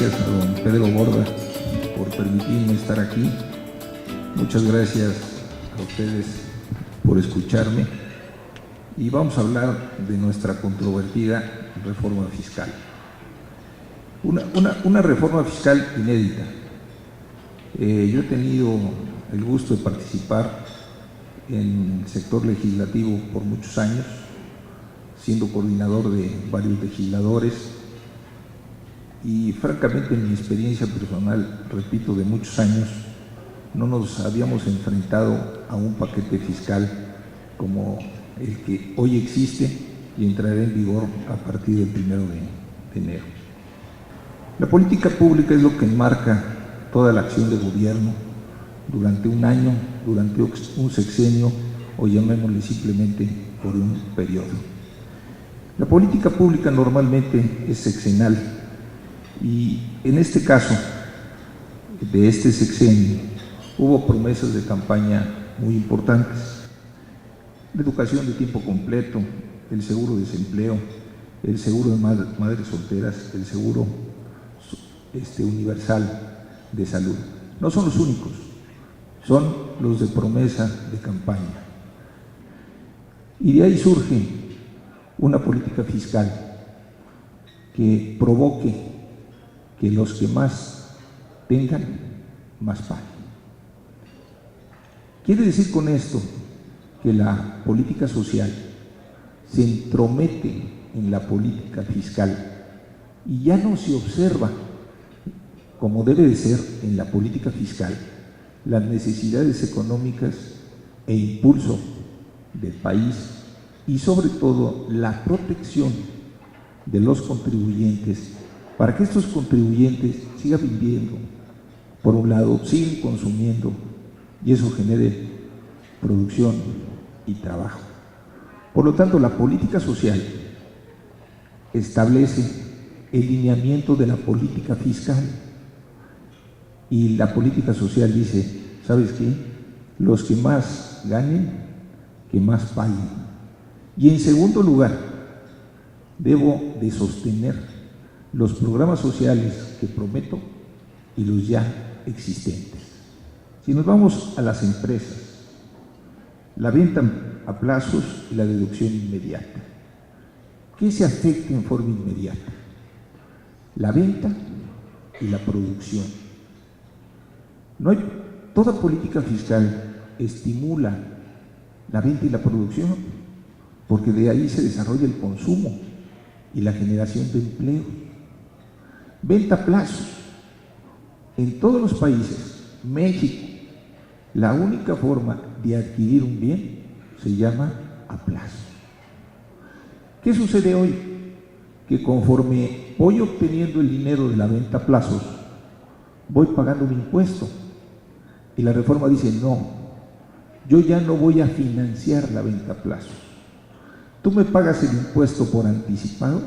gracias a don Pedro Borda por permitirme estar aquí. Muchas gracias a ustedes por escucharme. Y vamos a hablar de nuestra controvertida reforma fiscal. Una reforma fiscal inédita. Yo he tenido el gusto de participar en el sector legislativo por muchos años, siendo coordinador de varios legisladores, y francamente en mi experiencia personal, repito, de muchos años, no nos habíamos enfrentado a un paquete fiscal como el que hoy existe y entrará en vigor a partir del 1 de enero. La política pública es lo que enmarca toda la acción de gobierno durante un año, durante un sexenio o llamémosle simplemente por un periodo. La política pública normalmente es sexenal y en este caso de este sexenio hubo promesas de campaña muy importantes. La educación de tiempo completo, el seguro de desempleo, el seguro de madres solteras, el seguro universal de salud. No son los únicos, son los de promesa de campaña. Y de ahí surge una política fiscal que provoque que los que más tengan, más paguen. Quiere decir con esto que la política social se entromete en la política fiscal y ya no se observa, como debe de ser en la política fiscal, las necesidades económicas e impulso del país y sobre todo la protección de los contribuyentes para que estos contribuyentes sigan viviendo, por un lado, sigan consumiendo y eso genere producción y trabajo. Por lo tanto, la política social establece el lineamiento de la política fiscal y la política social dice, ¿sabes qué? Los que más ganen, que más paguen. Y en segundo lugar, debo de sostener los programas sociales que prometo y los ya existentes. Si nos vamos a las empresas, la venta a plazos y la deducción inmediata. ¿Qué se afecta en forma inmediata? La venta y la producción. Toda política fiscal estimula la venta y la producción, porque de ahí se desarrolla el consumo y la generación de empleo. Venta a plazos. En todos los países, México, la única forma de adquirir un bien se llama a plazo. ¿Qué sucede hoy? Que conforme voy obteniendo el dinero de la venta a plazos, voy pagando mi impuesto. Y la reforma dice, no, yo ya no voy a financiar la venta a plazos. Tú me pagas el impuesto por anticipado,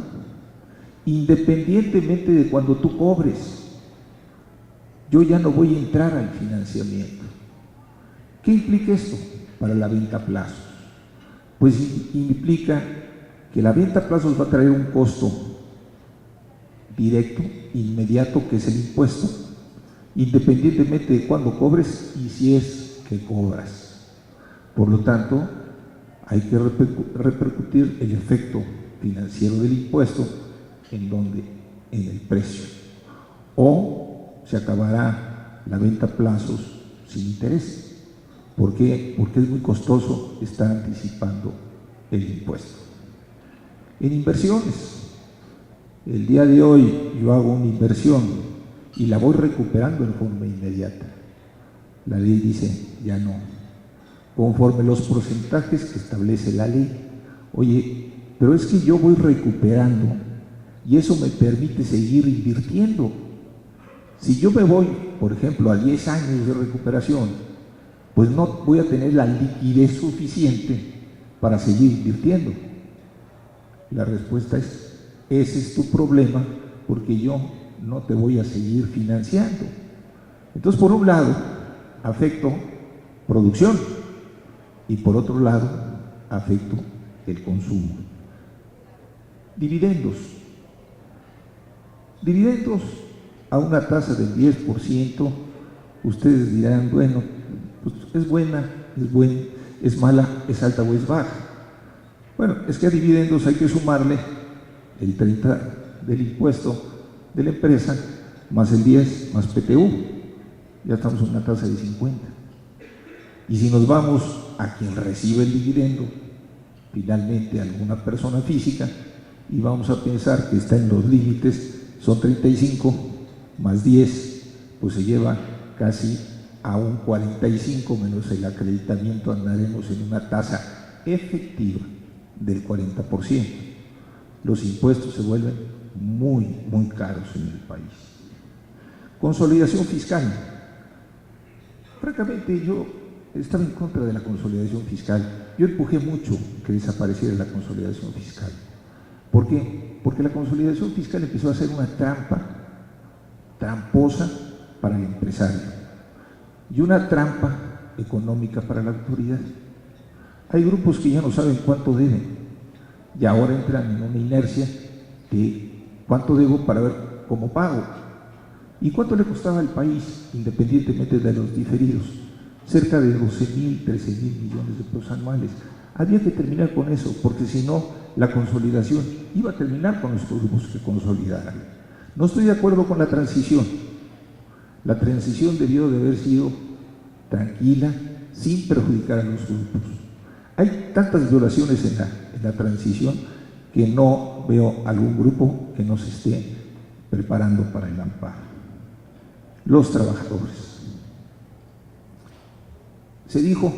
independientemente de cuando tú cobres. Yo ya no voy a entrar al financiamiento. ¿Qué implica esto para la venta a plazos? Pues implica que la venta a plazos va a traer un costo directo, inmediato, que es el impuesto, independientemente de cuándo cobres y si es que cobras. Por lo tanto, hay que repercutir el efecto financiero del impuesto en el precio. O se acabará la venta a plazos sin interés. ¿Por qué? Porque es muy costoso estar anticipando el impuesto. En inversiones, el día de hoy yo hago una inversión y la voy recuperando en forma inmediata. La ley dice, ya no. Conforme los porcentajes que establece la ley. Oye, pero es que yo voy recuperando y eso me permite seguir invirtiendo. Si yo me voy, por ejemplo, a 10 años de recuperación, pues no voy a tener la liquidez suficiente para seguir invirtiendo. La respuesta es, ese es tu problema, porque yo no te voy a seguir financiando. Entonces, por un lado, afecto producción y por otro lado, afecto el consumo. Dividendos. Dividendos a una tasa del 10%, ustedes dirán, bueno, pues es buena, es mala, es alta o es baja. Bueno, es que a dividendos hay que sumarle el 30 del impuesto de la empresa, más el 10, más PTU, ya estamos en una tasa de 50. Y si nos vamos a quien recibe el dividendo, finalmente alguna persona física, y vamos a pensar que está en los límites, son 35 más 10, pues se lleva casi a un 45 menos el acreditamiento, andaremos en una tasa efectiva del 40%. Los impuestos se vuelven muy, muy caros en el país. Consolidación fiscal. Francamente, yo estaba en contra de la consolidación fiscal. Yo empujé mucho que desapareciera la consolidación fiscal. ¿Por qué? Porque la consolidación fiscal empezó a ser una tramposa para el empresario y una trampa económica para la autoridad. Hay grupos que ya no saben cuánto deben y ahora entran en una inercia de cuánto debo para ver cómo pago. ¿Y cuánto le costaba al país, independientemente de los diferidos? Cerca de 12.000, 13.000 millones de pesos anuales. Había que terminar con eso, porque si no, la consolidación iba a terminar con los grupos que consolidaran. No estoy de acuerdo con la transición. La transición debió de haber sido tranquila, sin perjudicar a los grupos. Hay tantas violaciones en la transición que no veo algún grupo que no se esté preparando para el amparo. Los trabajadores. Se dijo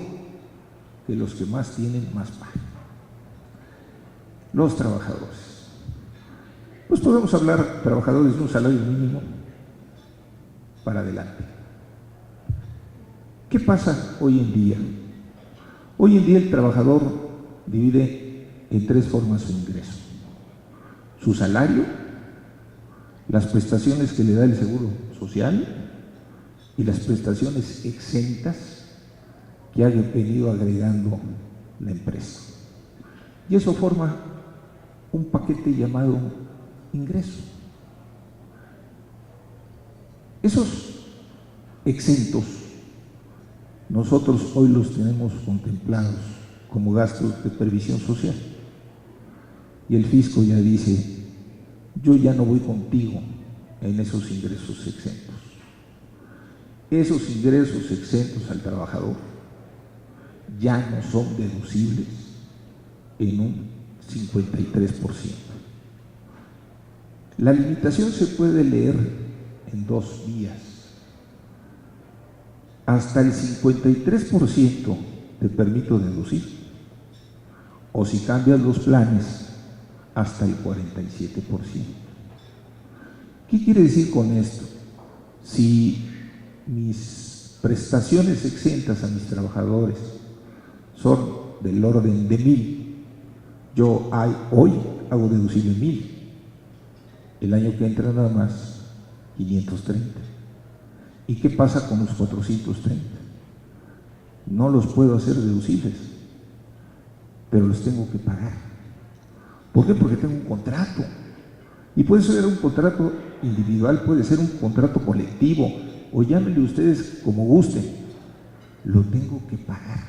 que los que más tienen, más pagan. Los trabajadores. Pues podemos hablar, trabajadores de un salario mínimo para adelante. ¿Qué pasa hoy en día? Hoy en día el trabajador divide en tres formas su ingreso: su salario, las prestaciones que le da el Seguro Social y las prestaciones exentas que ha venido agregando la empresa. Y eso forma un paquete llamado ingreso. Esos exentos nosotros hoy los tenemos contemplados como gastos de previsión social. Y el fisco ya dice, yo ya no voy contigo en esos ingresos exentos. Esos ingresos exentos al trabajador ya no son deducibles en un 53%. La limitación se puede leer en dos vías. Hasta el 53% te permito deducir, o si cambias los planes, hasta el 47%. ¿Qué quiere decir con esto? Si mis prestaciones exentas a mis trabajadores son del orden de 1,000, yo hoy hago deducible 1,000, el año que entra nada más 530. ¿Y qué pasa con los 430? No los puedo hacer deducibles, pero los tengo que pagar. ¿Por qué? Porque tengo un contrato. Y puede ser un contrato individual, puede ser un contrato colectivo, o llámenle ustedes como gusten. Lo tengo que pagar.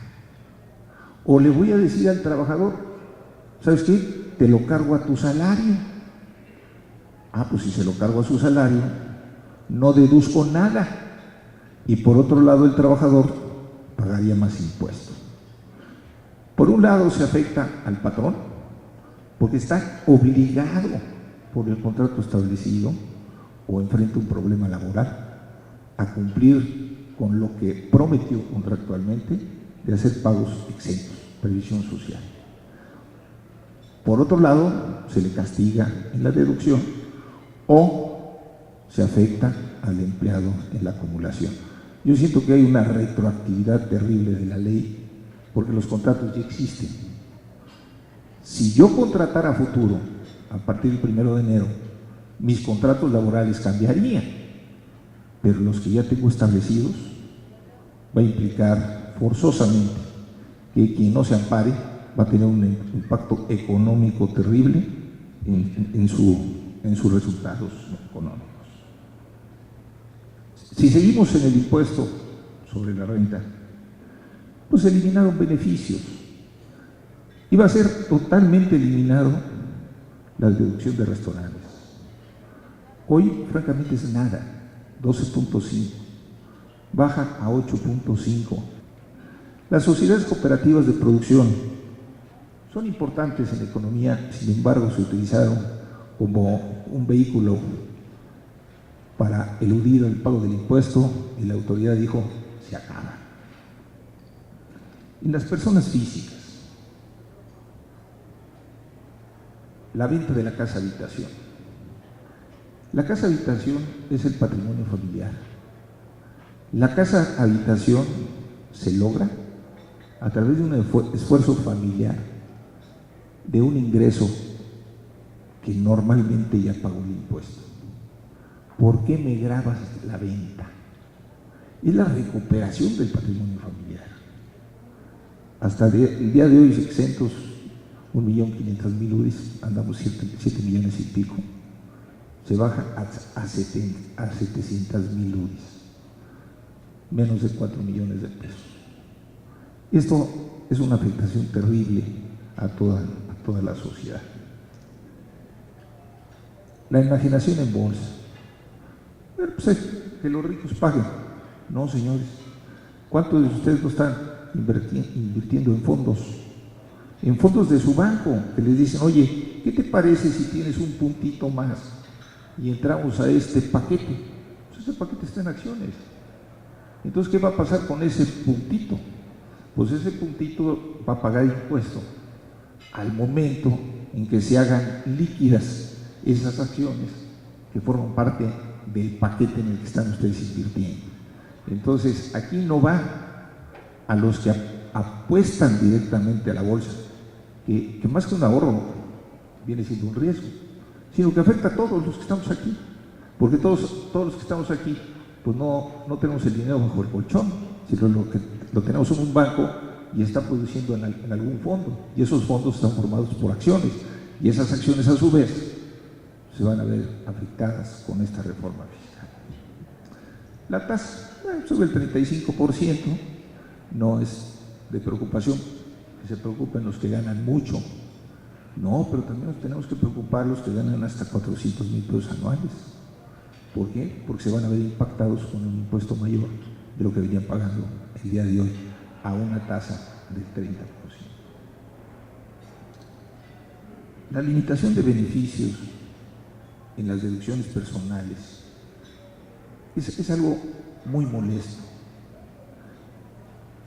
O le voy a decir al trabajador, ¿sabes qué? Te lo cargo a tu salario. Ah, pues si se lo cargo a su salario, no deduzco nada. Y por otro lado, el trabajador pagaría más impuestos. Por un lado, se afecta al patrón, porque está obligado por el contrato establecido o enfrenta un problema laboral a cumplir con lo que prometió contractualmente de hacer pagos exentos, previsión social. Por otro lado, se le castiga en la deducción o se afecta al empleado en la acumulación. Yo siento que hay una retroactividad terrible de la ley porque los contratos ya existen. Si yo contratara a futuro, a partir del 1 de enero, mis contratos laborales cambiarían, pero los que ya tengo establecidos va a implicar forzosamente que quien no se ampare va a tener un impacto económico terrible en sus resultados económicos. Si seguimos en el impuesto sobre la renta, pues eliminaron beneficios. Iba a ser totalmente eliminado la deducción de restaurantes. Hoy, francamente, es nada, 12.5, baja a 8.5. Las sociedades cooperativas de producción son importantes en la economía, sin embargo, se utilizaron como un vehículo para eludir el pago del impuesto y la autoridad dijo, se acaba. Y las personas físicas, la venta de la casa habitación. La casa habitación es el patrimonio familiar. La casa habitación se logra a través de un esfuerzo familiar, de un ingreso que normalmente ya pagó el impuesto. ¿Por qué me grabas la venta? Es la recuperación del patrimonio familiar. Hasta el día de hoy exentos 1.500.000 UDIs, andamos 7 millones y pico, se baja a 700.000 UDIs, menos de 4 millones de pesos. Esto es una afectación terrible a toda la sociedad. La enajenación en bolsa. Bueno, pues que los ricos paguen. No, señores. ¿Cuántos de ustedes no están invirtiendo en fondos? En fondos de su banco, que les dicen, oye, ¿qué te parece si tienes un puntito más y entramos a este paquete? Pues ese paquete está en acciones. Entonces, ¿qué va a pasar con ese puntito? Pues ese puntito va a pagar impuesto al momento en que se hagan líquidas esas acciones que forman parte del paquete en el que están ustedes invirtiendo. Entonces, aquí no va a los que apuestan directamente a la bolsa, que más que un ahorro viene siendo un riesgo, sino que afecta a todos los que estamos aquí, porque todos los que estamos aquí, pues no tenemos el dinero bajo el colchón, sino lo tenemos en un banco y está produciendo en algún fondo, y esos fondos están formados por acciones, y esas acciones a su vez se van a ver afectadas con esta reforma fiscal. La tasa sube el 35%, no es de preocupación que se preocupen los que ganan mucho, no, pero también nos tenemos que preocupar los que ganan hasta 400,000 pesos anuales. ¿Por qué? Porque se van a ver impactados con un impuesto mayor de lo que venían pagando el día de hoy a una tasa del 30%. La limitación de beneficios en las deducciones personales es algo muy molesto.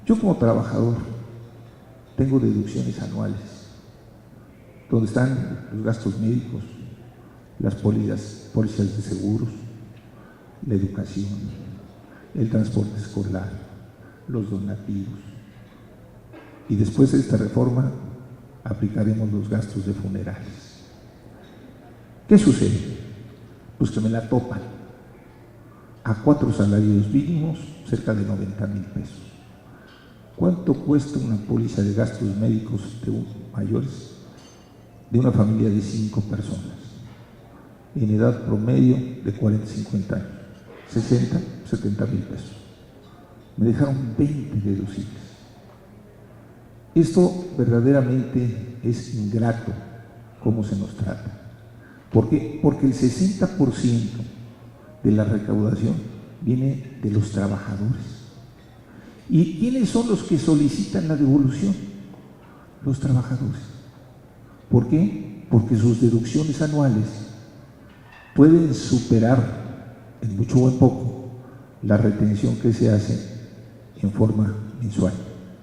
Yo como trabajador tengo deducciones anuales donde están los gastos médicos, las pólizas de seguros, la educación, el transporte escolar, los donativos. Y después de esta reforma aplicaremos los gastos de funerales. ¿Qué sucede? Pues que me la topan a 4 salarios mínimos, cerca de 90,000 pesos. ¿Cuánto cuesta una póliza de gastos médicos mayores de una familia de 5 personas, en edad promedio de 40, 50 años? 60, 70,000 pesos. Me dejaron 20 deducibles. Esto verdaderamente es ingrato, cómo se nos trata. ¿Por qué? Porque el 60% de la recaudación viene de los trabajadores. ¿Y quiénes son los que solicitan la devolución? Los trabajadores. ¿Por qué? Porque sus deducciones anuales pueden superar en mucho o en poco la retención que se hace en forma mensual.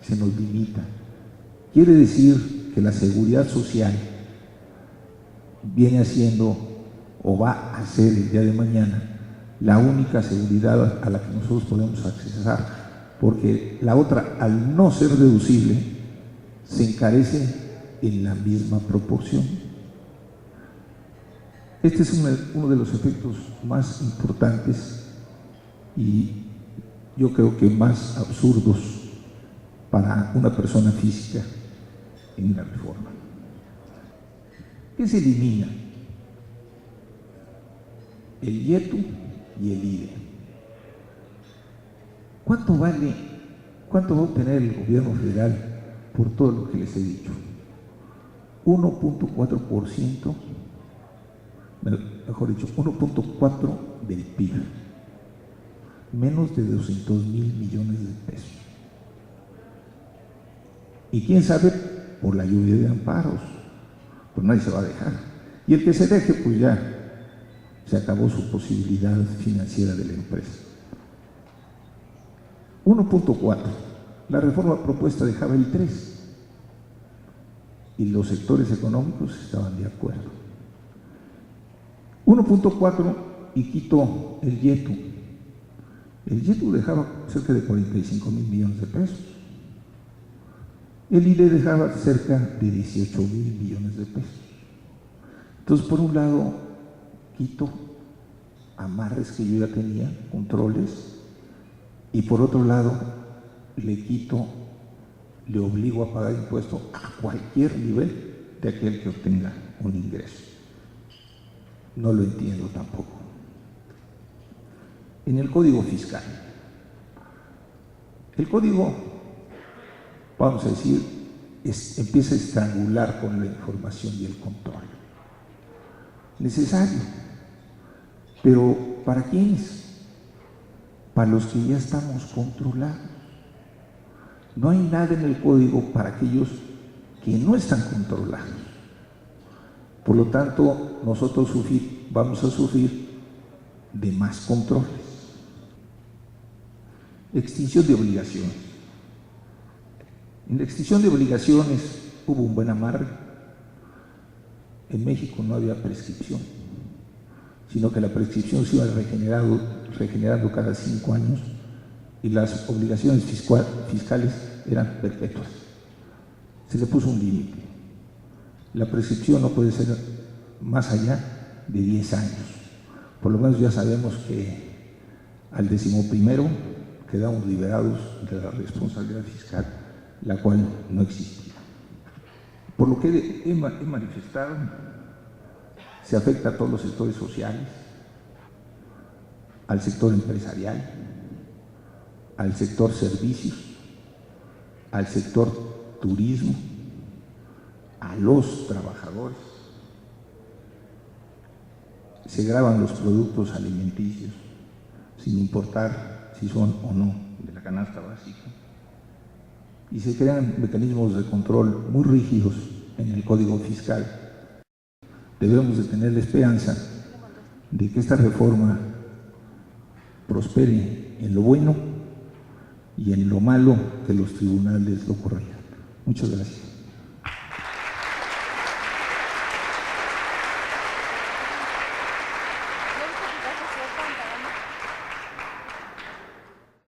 Se nos limita. Quiere decir que la seguridad social viene haciendo o va a ser el día de mañana la única seguridad a la que nosotros podemos accesar, porque la otra, al no ser deducible, se encarece en la misma proporción. Este es uno de los efectos más importantes y yo creo que más absurdos para una persona física en la reforma. ¿Qué se elimina? El IETU y el IDE. ¿Cuánto va a obtener el gobierno federal por todo lo que les he dicho? 1.4%, mejor dicho, 1.4 del PIB, menos de 200,000 millones de pesos. Y quién sabe, por la lluvia de amparos, pues nadie se va a dejar. Y el que se deje, pues ya se acabó su posibilidad financiera de la empresa. 1.4. La reforma propuesta dejaba el 3. Y los sectores económicos estaban de acuerdo. 1.4 y quitó el YETU. El YETU dejaba cerca de 45,000 millones de pesos. El IDE dejaba cerca de 18,000 millones de pesos. Entonces, por un lado, quito amarres que yo ya tenía, controles, y por otro lado, le obligo a pagar impuestos a cualquier nivel de aquel que obtenga un ingreso. No lo entiendo tampoco. En el Código Fiscal. El Código, vamos a decir, empieza a estrangular con la información y el control. Necesario. Pero ¿para quiénes? Para los que ya estamos controlados. No hay nada en el código para aquellos que no están controlados. Por lo tanto, nosotros vamos a sufrir de más controles. Extinción de obligaciones. En la extinción de obligaciones hubo un buen amarre. En México no había prescripción, sino que la prescripción se iba regenerando cada 5 años y las obligaciones fiscales eran perpetuas. Se le puso un límite. La prescripción no puede ser más allá de 10 años. Por lo menos ya sabemos que al 11º quedamos liberados de la responsabilidad fiscal, la cual no existía. Por lo que he manifestado, se afecta a todos los sectores sociales, al sector empresarial, al sector servicios, al sector turismo, a los trabajadores. Se gravan los productos alimenticios, sin importar si son o no de la canasta básica. Y se crean mecanismos de control muy rígidos en el Código Fiscal. Debemos de tener la esperanza de que esta reforma prospere en lo bueno y en lo malo que los tribunales lo corrijan. Muchas gracias.